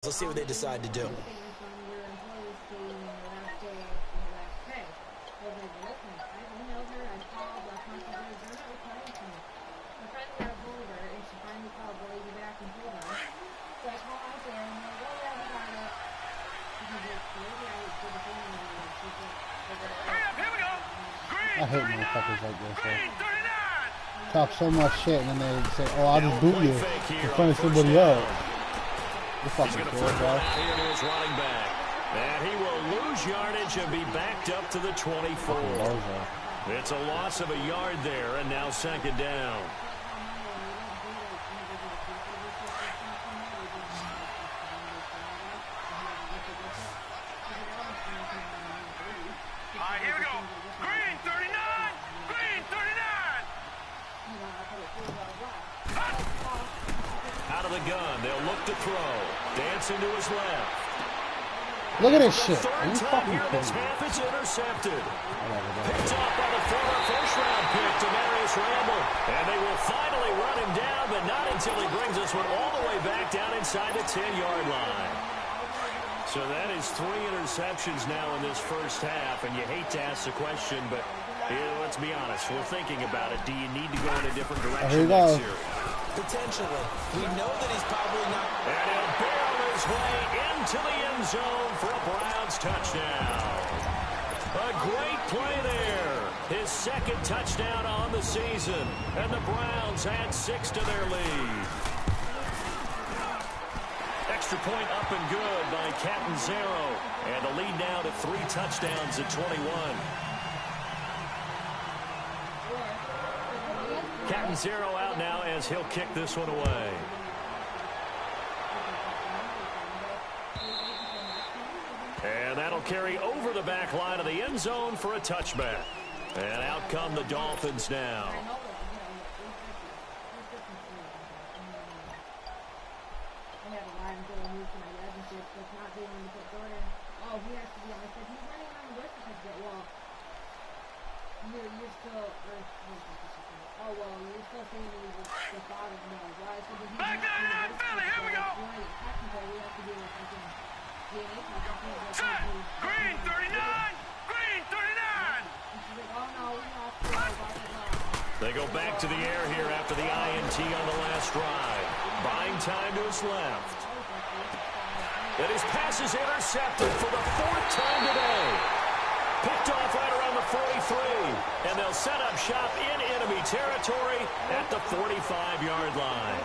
Let's see what they decide to do. I hate motherfuckers like this. Talk so much shit and then they say, "Oh, I'll just boot you in front of somebody else." You're fucking cool, bro. And he will lose yardage and be backed up to the 24. It's a loss of a yard there, and now second down. All right, here we go. Green 39! Green 39! Out of the gun, they'll look to throw. Dancing to his left. Look at this shit. Are you fucking kidding me? This half is intercepted. Picked off by the former first-round pick, Demarius Randall. And they will finally run him down, but not until he brings this one all the way back down inside the 10-yard line. So that is 3 interceptions now in this first half, and you hate to ask the question, but let's be honest. We're thinking about it. Do you need to go in a different direction next year? Potentially. We know that he's probably not. And he'll barrel his way into the end zone for a Browns touchdown. A great play there. His second touchdown on the season. And the Browns add 6 to their lead. Extra point up and good by Catanzaro. And the lead now to 3 touchdowns at 21. Catanzaro out now as he'll kick this one away. And that'll carry over the back line of the end zone for a touchback. And out come the Dolphins now. Back down, Philly, here we go! Set! Green 39! Green 39! They go back to the air here after the INT on the last drive. Buying time to his left. And his pass is intercepted for the 4th time today. Picked off right around the 43. And they'll set up shop in enemy territory at the 45-yard line.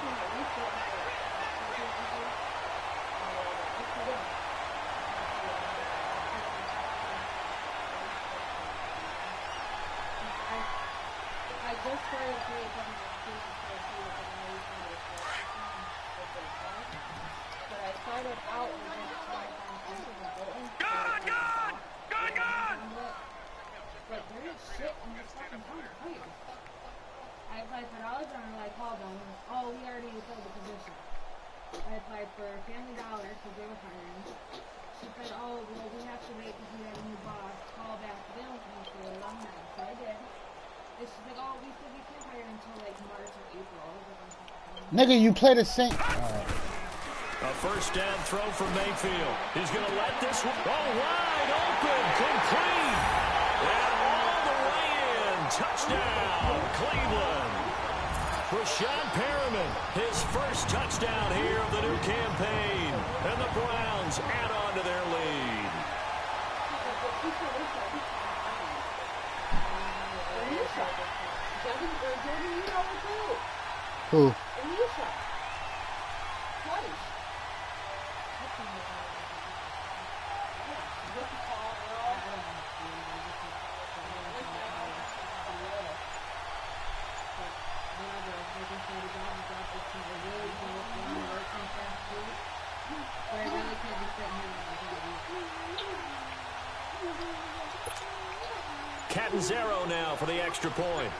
Nigga, you play the same. A first down throw from Mayfield. He's going to let this one go wide open, complete. And all the way in. Touchdown, Cleveland. Rashawn Perriman, his first touchdown here of the new campaign. And the Browns add on to their lead. Who? Catanzaro now for the extra point.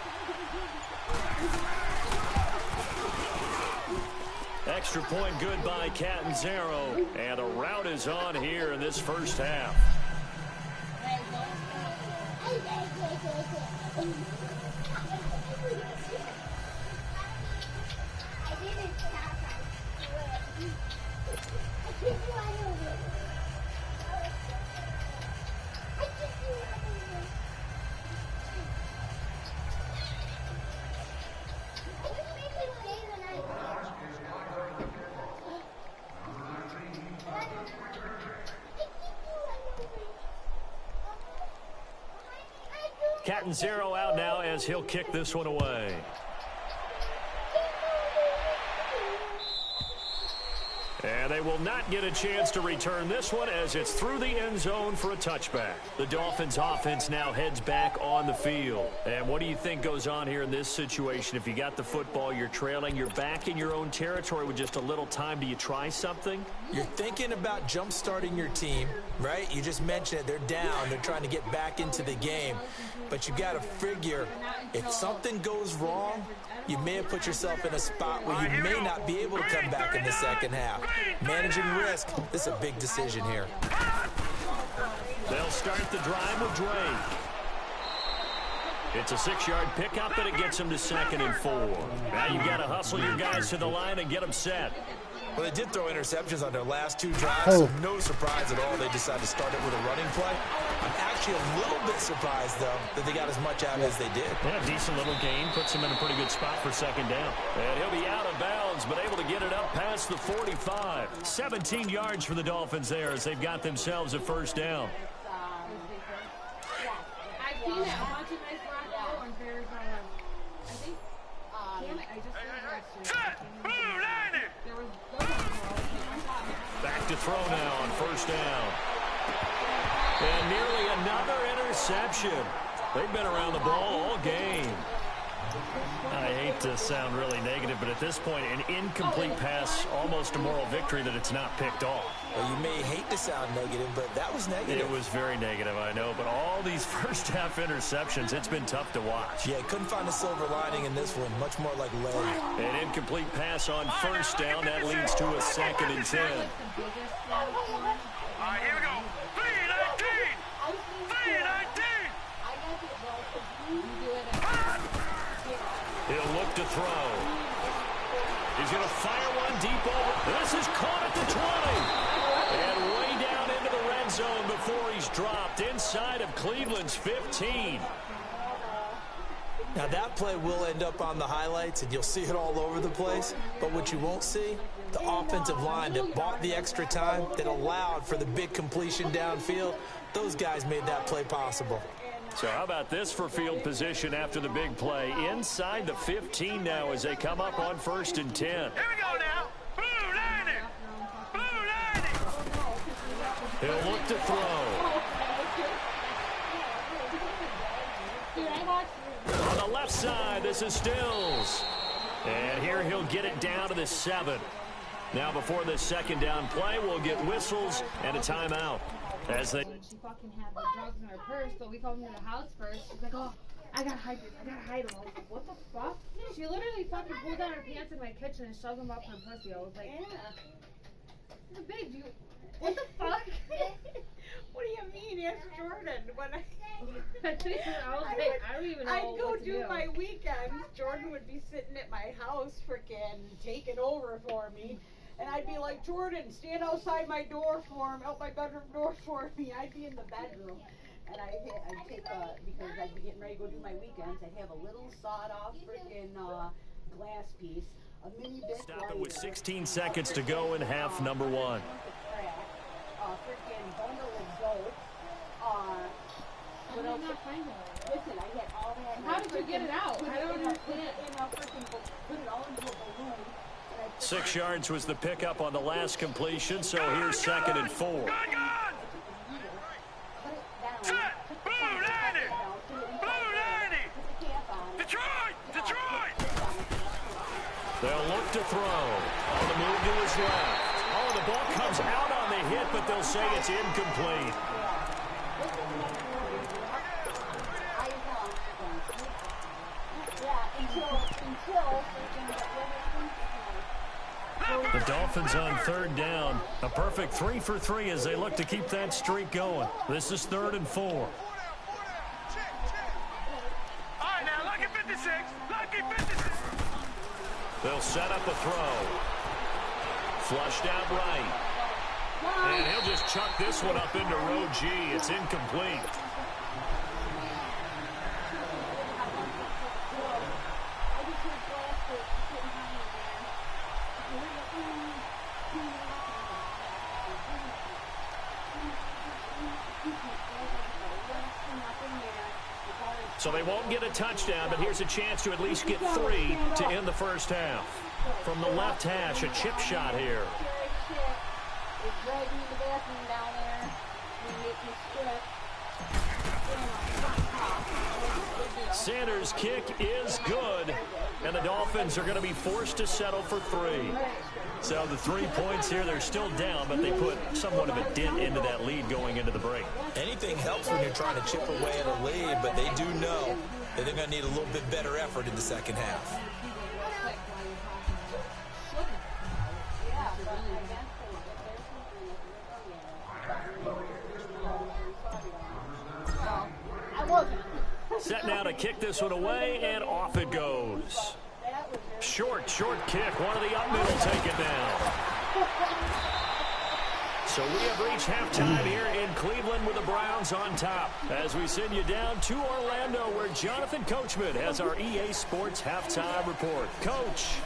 Extra point good by Catanzaro. And a rout is on here in this first half. Cat and zero out now as he'll kick this one away. And they will not get a chance to return this one as it's through the end zone for a touchback. The Dolphins offense now heads back on the field. And what do you think goes on here in this situation? If you got the football, you're trailing, you're back in your own territory with just a little time. Do you try something? You're thinking about jump-starting your team, right? You just mentioned it. They're down. They're trying to get back into the game. But you got to figure, if something goes wrong, you may have put yourself in a spot where you may not be able to come back in the second half. Managing risk, this is a big decision here. They'll start the drive with Drake. It's a 6-yard pickup, and it gets them to 2nd and 4. Now you've got to hustle your guys to the line and get them set. Well, they did throw interceptions on their last 2 drives, so no surprise at all they decided to start it with a running play. I'm actually a little bit surprised, though, that they got as much out as they did. Yeah, decent little gain. Puts him in a pretty good spot for 2nd down. And he'll be out of bounds, but able to get it up past the 45. 17 yards for the Dolphins there as they've got themselves a 1st down. Back to throw now on 1st down. And nearly another interception. They've been around the ball all game. I hate to sound really negative, but at this point, an incomplete pass, almost a moral victory that it's not picked off. Well, you may hate to sound negative, but that was negative. It was very negative, I know, but all these first-half interceptions, it's been tough to watch. Yeah, couldn't find a silver lining in this one, much more like lead. An incomplete pass on 1st down, that leads to a 2nd and 10. All right, here we go. 3-19! 3-19! He'll look to throw. He's going to fire one deep over. This is caught at the 20. And way down into the red zone before he's dropped inside of Cleveland's 15. Now, that play will end up on the highlights, and you'll see it all over the place. But what you won't see, the offensive line that bought the extra time, that allowed for the big completion downfield, those guys made that play possible. So how about this for field position after the big play? Inside the 15 now as they come up on 1st and 10. Here we go now. Blue-lining! Blue-lining! He'll look to throw. On the left side, this is Stills. And here he'll get it down to the 7. Now before this 2nd down play, we'll get whistles and a timeout. As they... She fucking had the drugs in her purse, but we come to the house first. She's like, oh, I gotta hide this. I gotta hide them. I was like, what the fuck? She literally fucking pulled down her pants in my kitchen and shoved them up her pussy. I was like, yeah. Babe, you... What the fuck? What do you mean? Ask Jordan. When I was like, I don't even know I'd go what to do my weekends. Jordan would be sitting at my house freaking taking over for me. And I'd be like, Jordan, stand outside my door for him, out my bedroom door for me. I'd be in the bedroom. And I'd take, because I'd be getting ready to go do my weekends, I'd have a little sawed-off freaking glass piece, a mini bit. Stop it with 16 seconds to go in half number 1. Freaking bundle of dope. What else? Listen, I had all that. How did you get it out? I don't understand. Put it all into a balloon. 6 yards was the pickup on the last completion, so here's 2nd and 4. Set! Blue-lining! Blue-lining! Detroit! Detroit! They'll look to throw. On the move to his left. Oh, the ball comes out on the hit, but they'll say it's incomplete. The Dolphins on 3rd down. A perfect 3 for 3 as they look to keep that streak going. This is 3rd and 4. All right, now, lucky 56. Lucky 56. They'll set up a throw. Flushed out right. chuck this one up into row G. It's incomplete. So they won't get a touchdown, but here's a chance to at least get 3 to end the first half. From the left hash, a chip shot here. Sanders' kick is good, and the Dolphins are going to be forced to settle for 3. So the 3 points here, they're still down, but they put somewhat of a dent into that lead going into the break. Anything helps when you're trying to chip away at a lead, but they do know that they're going to need a little bit better effort in the second half. Set now to kick this one away, and off it goes. Short kick. One of the up middle take it down. So we have reached halftime here in Cleveland with the Browns on top. As we send you down to Orlando, where Jonathan Coachman has our EA Sports halftime report. Coach.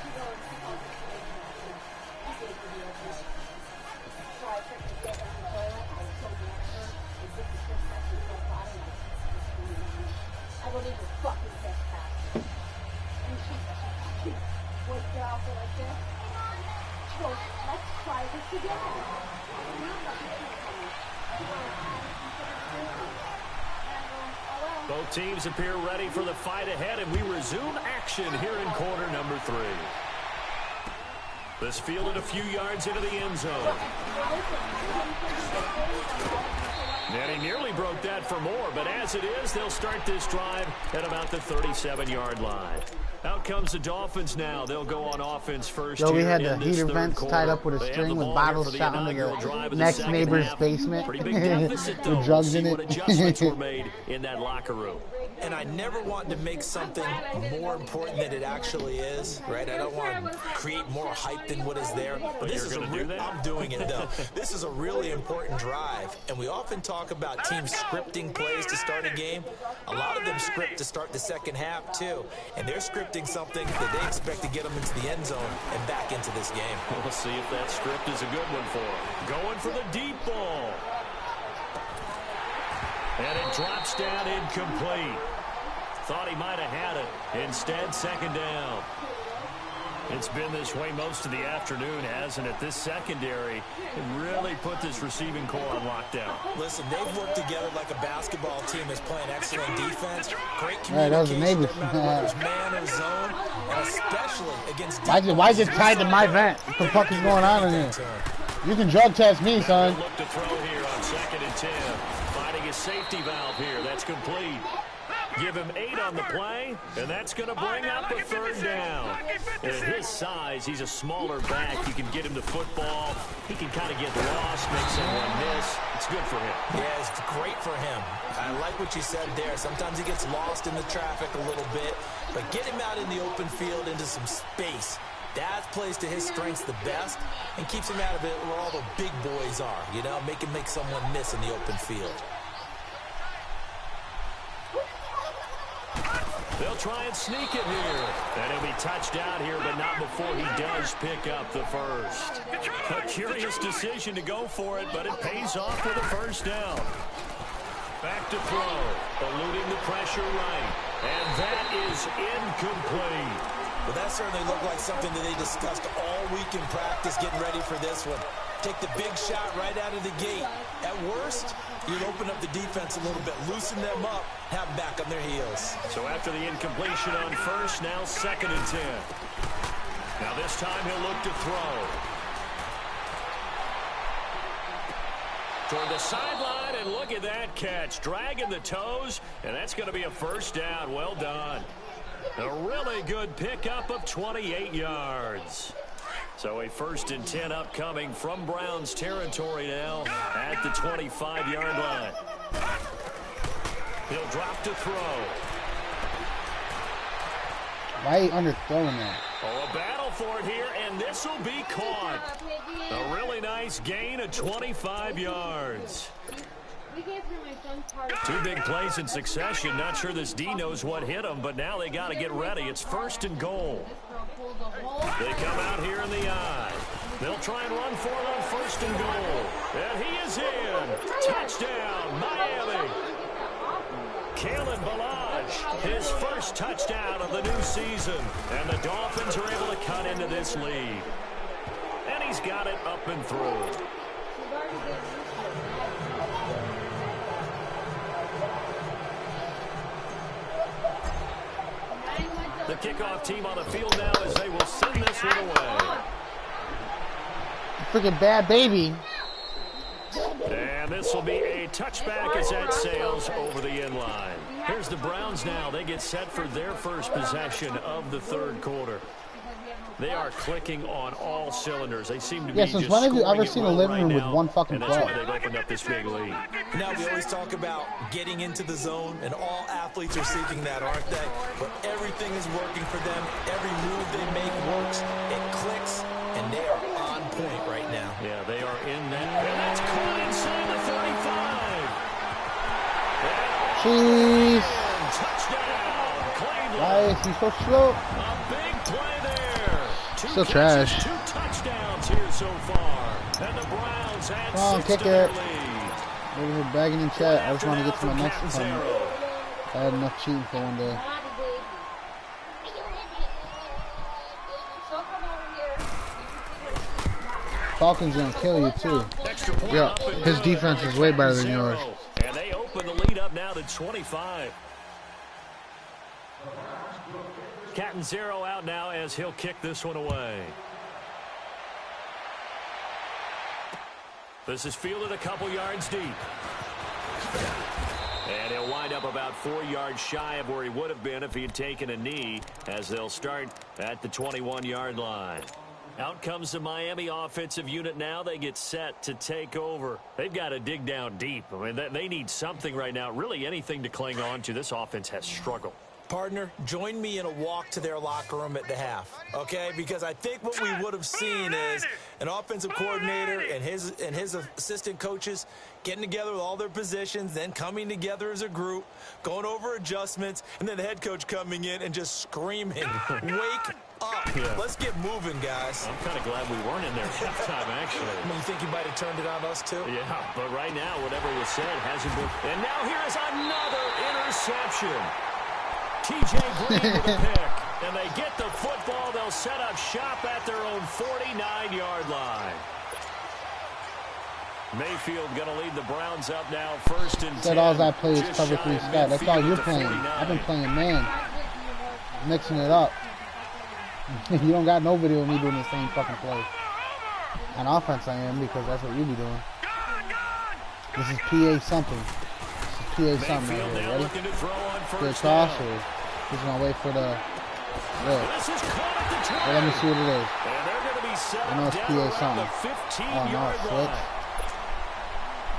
Both teams appear ready for the fight ahead, and we resume action here in quarter number 3. This fielded a few yards into the end zone. And he nearly broke that for more, but as it is, they'll start this drive at about the 37-yard line. Out comes the Dolphins now. They'll go on offense first. Yo, we had the heater vents tied up with a string with bottles shot into the next neighbor's basement with drugs in it. Adjustments were made in that locker room. And I never want to make something more important than it actually is, right? I don't want to create more hype than what is there. But this is I'm doing it, though. This is a really important drive. And we often talk about teams scripting plays to start a game. A lot of them script to start the second half, too. And they're scripting something that they expect to get them into the end zone and back into this game. We'll see if that script is a good one for them. Going for the deep ball. And it drops down incomplete. Thought he might have had it. Instead, second down. It's been this way most of the afternoon, hasn't it? This secondary really put this receiving core on lockdown. Listen, they've worked together like a basketball team that's playing excellent defense. Great communication, no matter whether it's man or zone, and especially against defense. Why is it tied to my vent? What the fuck is going on in here? You can drug test me, son. Look to throw here on 2nd and 10. Finding his safety valve here. That's complete. Give him 8 on the play, and that's going to bring up a third down. And at his size, he's a smaller back. You can get him the football. He can kind of get lost, make someone miss. It's good for him. Yeah, it's great for him. I like what you said there. Sometimes he gets lost in the traffic a little bit, but get him out in the open field into some space. That plays to his strengths the best and keeps him out of it where all the big boys are, you know, make him make someone miss in the open field. They'll try and sneak it here. And he'll be touched out here, but not before he does pick up the first. A curious decision to go for it, but it pays off with a first down. Back to throw. Eluding the pressure right. And that is incomplete. Well, that certainly looked like something that they discussed all week in practice getting ready for this one. Take the big shot right out of the gate. At worst, you'd open up the defense a little bit, loosen them up, have them back on their heels. So after the incompletion on first, now 2nd and 10. Now this time he'll look to throw. Toward the sideline, and look at that catch. Dragging the toes, and that's going to be a first down. Well done. A really good pickup of 28 yards. So a 1st and 10 upcoming from Browns territory now at the 25-yard line. He'll drop to throw. Why are you underthrowing that? Oh, a battle for it here, and this will be caught. A really nice gain of 25 yards. Two big plays in succession. Not sure this D knows what hit him, but now they got to get ready. It's 1st and goal. They come out here in the I. They'll try and run for it on 1st and goal. And he is in. Touchdown, Miami. Kalen Ballage, his first touchdown of the new season. And the Dolphins are able to cut into this lead. And he's got it up and through. The kickoff team on the field now as they will send this one away. Freaking bad baby. And this will be a touchback as that sails over the end line. Here's the Browns now. They get set for their first possession of the 3rd quarter. They are clicking on all cylinders. They seem to be just when have you ever seen a living room right with one fucking and play? that's why they've opened up this big lead. Now, we always talk about getting into the zone, and all athletes are seeking that, aren't they? But everything is working for them. Every move they make works. It clicks, and they are on point right now. Yeah, they are in that. And that's caught inside the 35. Jeez. Touchdown, Cleveland. Why is he so slow? A big play there. Still trash. 2 touchdowns here so far. And the Browns add Come on, 6 kick to their it. lead. Over here begging in chat. I just want to get to my next opponent. I had enough cheating for one day. Falcons gonna kill you too. Yeah, his defense is way better than yours. And they open the lead up now to 25. Captain Zero out now as he'll kick this one away. This is fielded a couple yards deep. And he'll wind up about 4 yards shy of where he would have been if he had taken a knee, as they'll start at the 21-yard line. Out comes the Miami offensive unit now. They get set to take over. They've got to dig down deep. I mean, they need something right now, really anything to cling on to. This offense has struggled. Partner, join me in a walk to their locker room at the half, okay? Because I think what we would have seen is an offensive coordinator and his assistant coaches getting together with all their positions, then coming together as a group, going over adjustments, and then the head coach coming in and just screaming, wake up. Yeah. Let's get moving, guys. I'm kind of glad we weren't in there at halftime, actually. I mean, you think you might have turned it on us, too? Yeah, but right now, whatever was said hasn't been. And now here is another interception. TJ Green with a pick. And they get the football. They'll set up shop at their own 49-yard line. Mayfield going to lead the Browns up now, 1st and 10. Said all I play is cover 3 stat. That's all you're playing. I've been playing man. Mixing it up. You don't got no video of me doing the same fucking play. On offense I am, because that's what you be doing. This is PA something. This is PA something right here. Ready? Good toss, or he's going to wait for the... Look. Let me see what it is. I know it's PA something. Oh, no, it's switch.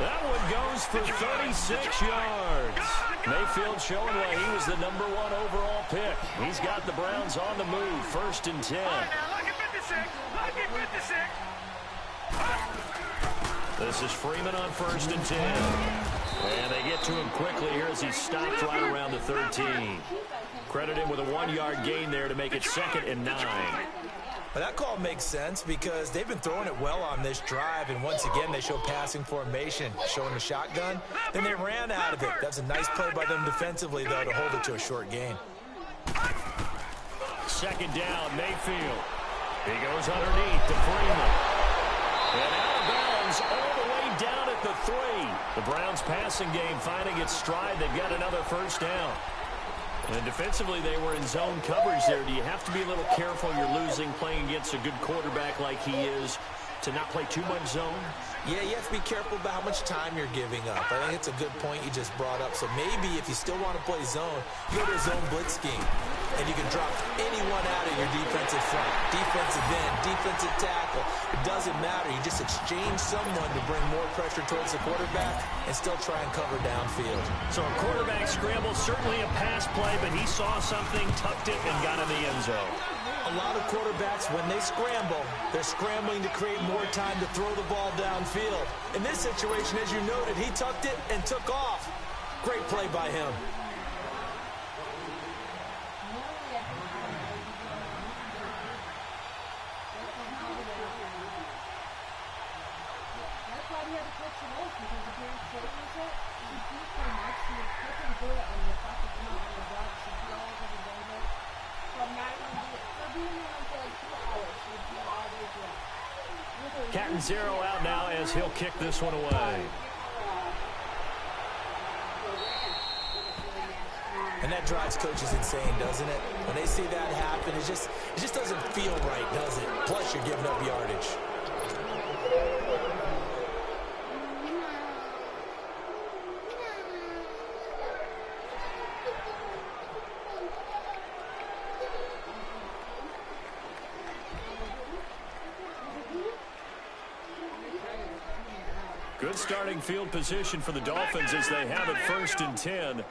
That one goes for 36 yards. Mayfield showing why he was the #1 overall pick. He's got the Browns on the move, 1st and 10. This is Freeman on 1st and 10. And they get to him quickly here as he stopped right around the 13. Credit him with a 1-yard gain there to make it 2nd and 9. Well, that call makes sense because they've been throwing it well on this drive, and once again they show passing formation, showing the shotgun. Then they ran out of it. That's a nice play by them defensively, though, to hold it to a short gain. 2nd down, Mayfield. He goes underneath to Freeman. And out of bounds all the way down at the 3. The Browns passing game finding its stride. They've got another 1st down. And defensively, they were in zone coverage there. Do you have to be a little careful? You're losing playing against a good quarterback like he is to not play too much zone? Yeah, you have to be careful about how much time you're giving up. I think it's a good point you just brought up. So maybe if you still want to play zone, you go to a zone blitz scheme. and you can drop anyone out of your defensive front. Defensive end, defensive tackle. It doesn't matter. You just exchange someone to bring more pressure towards the quarterback and still try and cover downfield. So a quarterback scramble, certainly a pass play, but he saw something, tucked it, and got in the end zone. A lot of quarterbacks, when they scramble, they're scrambling to create more time to throw the ball downfield. In this situation, as you noted, he tucked it and took off. Great play by him. Cat and zero out now as he'll kick this one away. And that drives coaches insane, doesn't it? When they see that happen, it just doesn't feel right, does it? Plus, you're giving up yardage. Good starting field position for the Dolphins as they have it 1st and 10. Here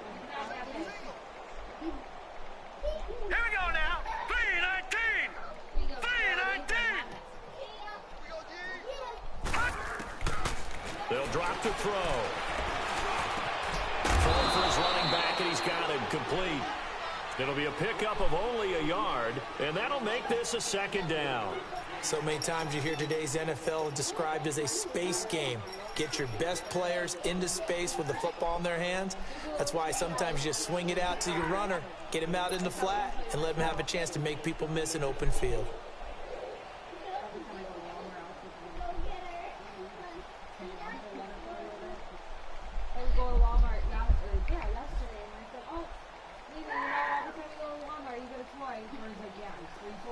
we go now. 3-19. 3-19. They'll drop the throw. Throwing for his running back, and he's got it complete. It'll be a pickup of only a yard, and that'll make this a 2nd down. So many times you hear today's NFL described as a space game. Get your best players into space with the football in their hands. That's why sometimes you just swing it out to your runner, get him out in the flat, and let him have a chance to make people miss an open field.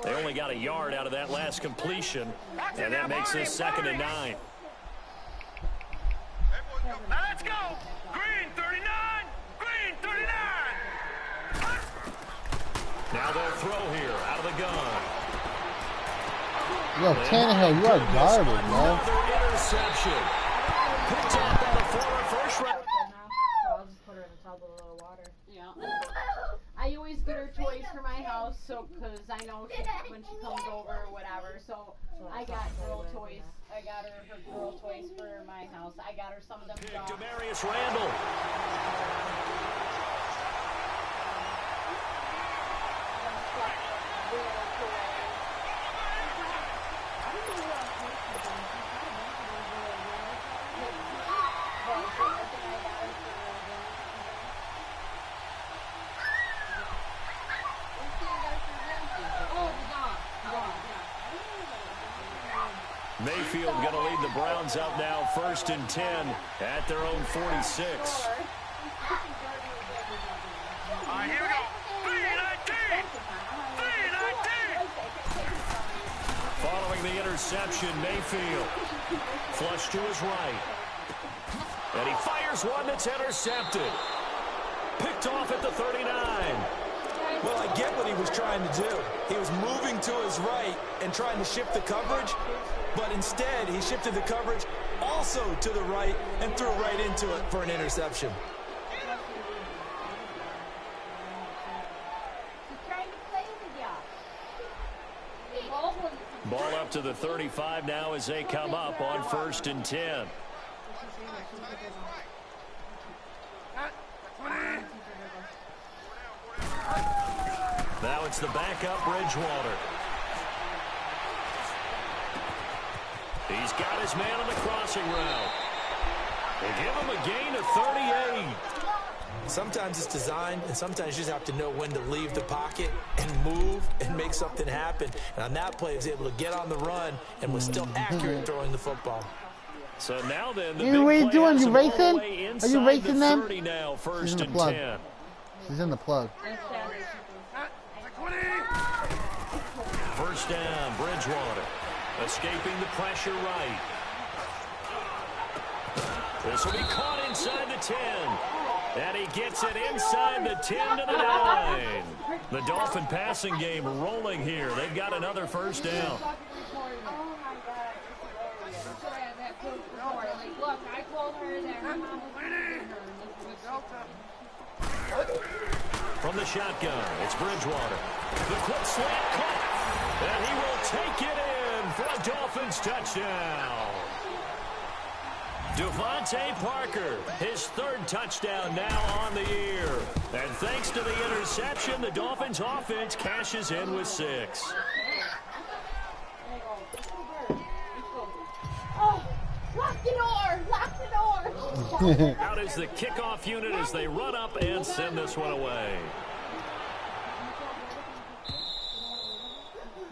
They only got a yard out of that last completion, and that makes this 2nd and 9. Now let's go. Green 39. Green 39. Now they'll throw here out of the gun. Yo, Tannehill, you are garbage, man. Another interception. Picked up by the former first round. So I'll just put her in the tub with a little water. Yeah. I always get her toys for my house, so because I know when she comes over or whatever. So I got girl toys. I got her girl toys for my house. I got her some of them. Demarius Randall. Mayfield going to lead the Browns up now 1st and 10 at their own 46. Here we go. 3-19. 3-19. Following the interception, Mayfield flush to his right. And he fires one that's intercepted. Picked off at the 39. Well, I get what he was trying to do. He was moving to his right and trying to shift the coverage, but instead he shifted the coverage also to the right and threw right into it for an interception. Ball up to the 35 now as they come up on 1st and 10. Now it's the backup Bridgewater. He's got his man on the crossing route. They give him a gain of 38. Sometimes it's designed, and sometimes you just have to know when to leave the pocket and move and make something happen. And on that play, he was able to get on the run and was still accurate throwing the football. So now then, the What are you doing? You racing? Are you racing them? Now, 1st and plug. 10. She's in the plug. 1st down, Bridgewater. Escaping the pressure right. This will be caught inside the 10. And he gets it inside the 10 to the 9. The Dolphin passing game rolling here. They've got another first down. From the shotgun, it's Bridgewater. The quick slant caught. And he will take it in for a Dolphins touchdown. Devontae Parker, his third touchdown now on the year. And thanks to the interception, the Dolphins offense cashes in with 6. Oh, lock the door! Lock the door! Out is the kickoff unit as they run up and send this one away.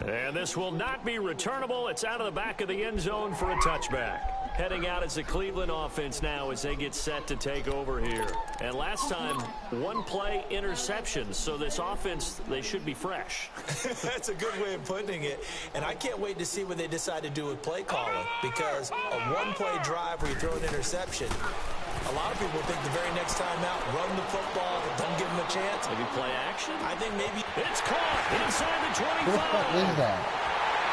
And this will not be returnable. It's out of the back of the end zone for a touchback. Heading out as the Cleveland offense now as they get set to take over here. And last time, one play interception. So this offense, they should be fresh. That's a good way of putting it. And I can't wait to see what they decide to do with play calling. Because a one-play drive where you throw an interception, a lot of people think the very next time out, run the football, don't give them a chance. Maybe play action? I think maybe. It's caught inside the 25. What the fuck is that?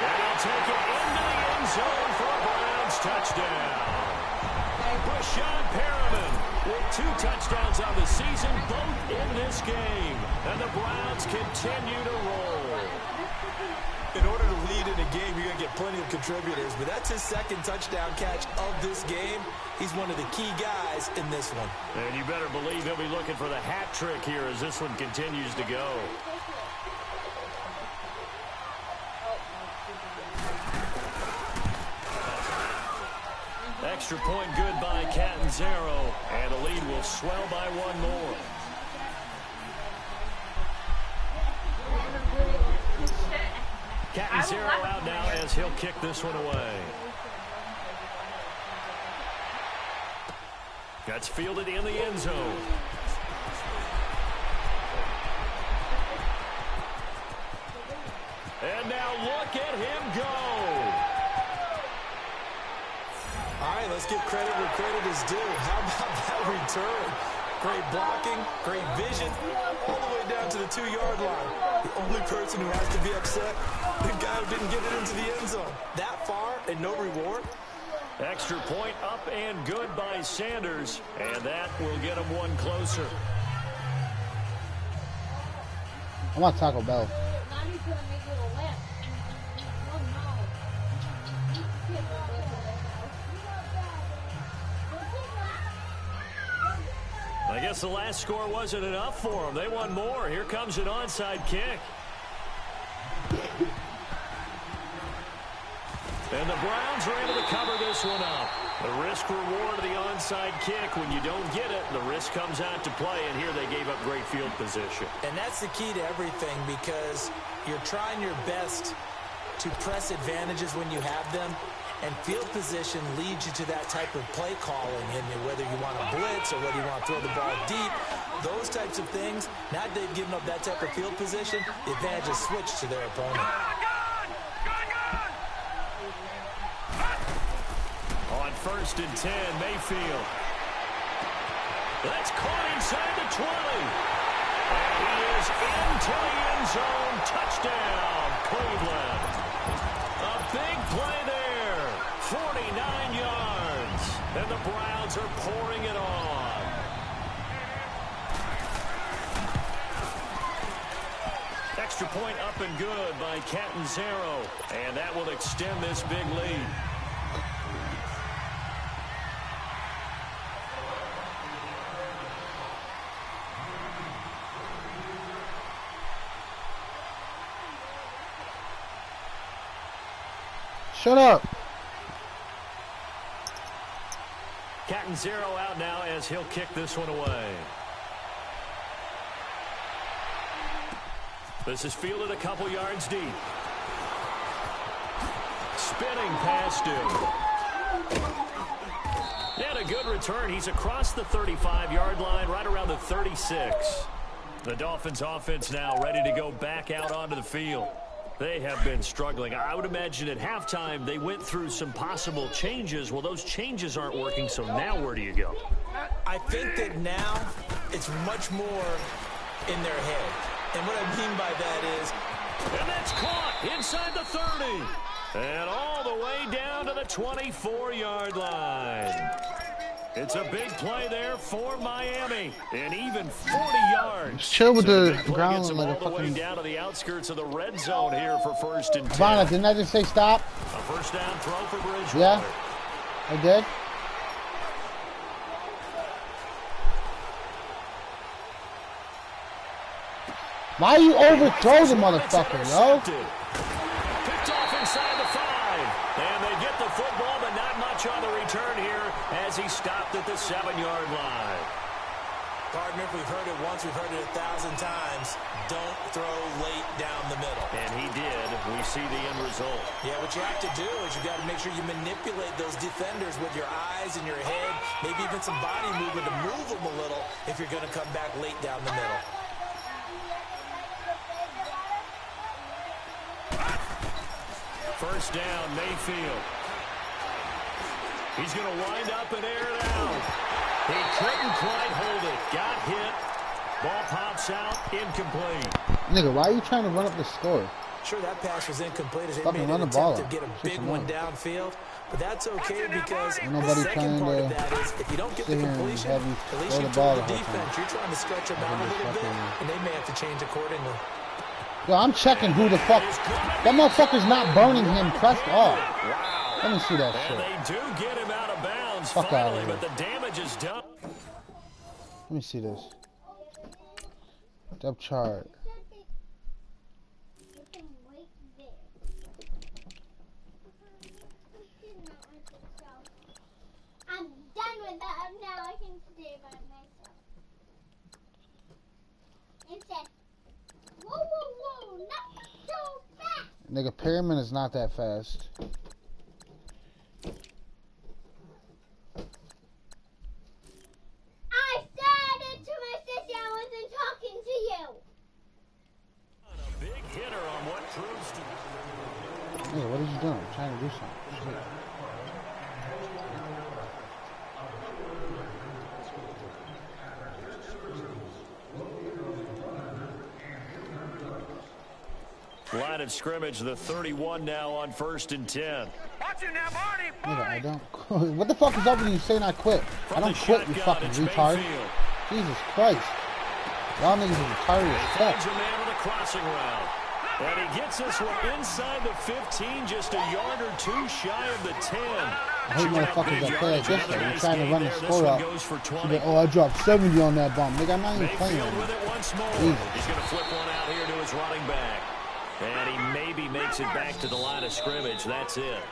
And he'll take it into the end zone for a Browns touchdown. Brashad Perriman with 2 touchdowns on the season, both in this game. And the Browns continue to roll. In order to lead in a game, you're going to get plenty of contributors. But that's his second touchdown catch of this game. He's one of the key guys in this one. And you better believe he'll be looking for the hat trick here as this one continues to go. Extra point good by Catanzaro, and the lead will swell by 1 more. Catanzaro out now as he'll kick this one away. That's fielded in the end zone. And now look at him go. All right, let's give credit where credit is due. How about that return? Great blocking, great vision, all the way down to the 2-yard line. The only person who has to be upset, the guy who didn't get it into the end zone. That far and no reward. Extra point up and good by Sanders, and that will get him 1 closer. I want Taco Bell. I guess the last score wasn't enough for them. They want more. Here comes an onside kick. And the Browns are able to cover this one up. The risk-reward of the onside kick. When you don't get it, the risk comes out to play, and here they gave up great field position. And that's the key to everything, because you're trying your best to press advantages when you have them, and field position leads you to that type of play calling, and whether you want to blitz or whether you want to throw the ball deep, those types of things. Now that they've given up that type of field position, the advantage is switched to their opponent. On 1st and 10, Mayfield. That's caught inside the 20. And he is into the end zone. Touchdown, Cleveland. A big play there. 49 yards. And the Browns are pouring it on. Extra point up and good by Catanzaro. And that will extend this big lead. Shut up. Catanzaro out now as he'll kick this one away. This is fielded a couple yards deep. Spinning past him. And a good return. He's across the 35-yard line, right around the 36. The Dolphins offense now ready to go back out onto the field. They have been struggling. I would imagine at halftime they went through some possible changes. Well, those changes aren't working, so now where do you go? I think that now it's much more in their head. And what I mean by that is... And that's caught inside the 30. And all the way down to the 24-yard line. It's a big play there for Miami. And even 40 yards. Chill with So the big ground gets them like a all the way fucking... down to the outskirts of the red zone here for 1st and 10. Ivana, didn't I just say stop? A first down throw for Bridgewater. Yeah, I did. Why you overthrow the motherfucker, yo? Picked off inside the 5. And they get the football, but not much on the return here as he stopped at the 7-yard line. Partner, we've heard it once, we've heard it 1,000 times. Don't throw late down the middle. And he did. We see the end result. Yeah, what you have to do is you got to make sure you manipulate those defenders with your eyes and your head, maybe even some body movement to move them a little if you're going to come back late down the middle. First down, Mayfield. He's going to wind up and air it out. He couldn't quite hold it. Got hit. Ball pops out. Incomplete. Nigga, why are you trying to run up the score? Sure, that pass was incomplete as they Fucking made run an the ball. attempt to get a big one downfield. But that's okay because Ain't the nobody second trying part to of that is if you don't get the sit here and completion, have you at least throw you the ball told the the whole defense. time. You're trying to stretch them out a little bit, and they may have to change accordingly. Yo, I'm checking who the fuck... That motherfucker's not burning him pressed off. Wow. Let me see that And shit. they do get him out of bounds Fuck finally, outta but here. the damage is done. Let me see this. Depth chart. I'm done with that. Now I can stay by myself. It said, whoa, whoa, whoa, not so fast. Nigga, Perryman is not that fast. I said it to my sister. I wasn't talking to you. A big hitter on what proves to be. Nigga, what are you doing? I'm trying to do something. Shit. Line of scrimmage, the 31 now on 1st and 10. Watch it now, Barney. Nigga, I don't... What the fuck is up with you saying I quit? I don't quit, you fucking retard. Jesus Christ. Y'all niggas are retarded as fuck. Finds a man with a crossing route. And he gets this one inside the 15, just a yard or two shy of the 10. I hate motherfuckers that play like this though. You're trying to run the score up. So that, oh, I dropped 70 on that bomb. Nigga, I'm not even playing Mayfield with right it once more. Jesus. He's going to flip one out here to his running back. And he maybe makes it back to the line of scrimmage. That's it.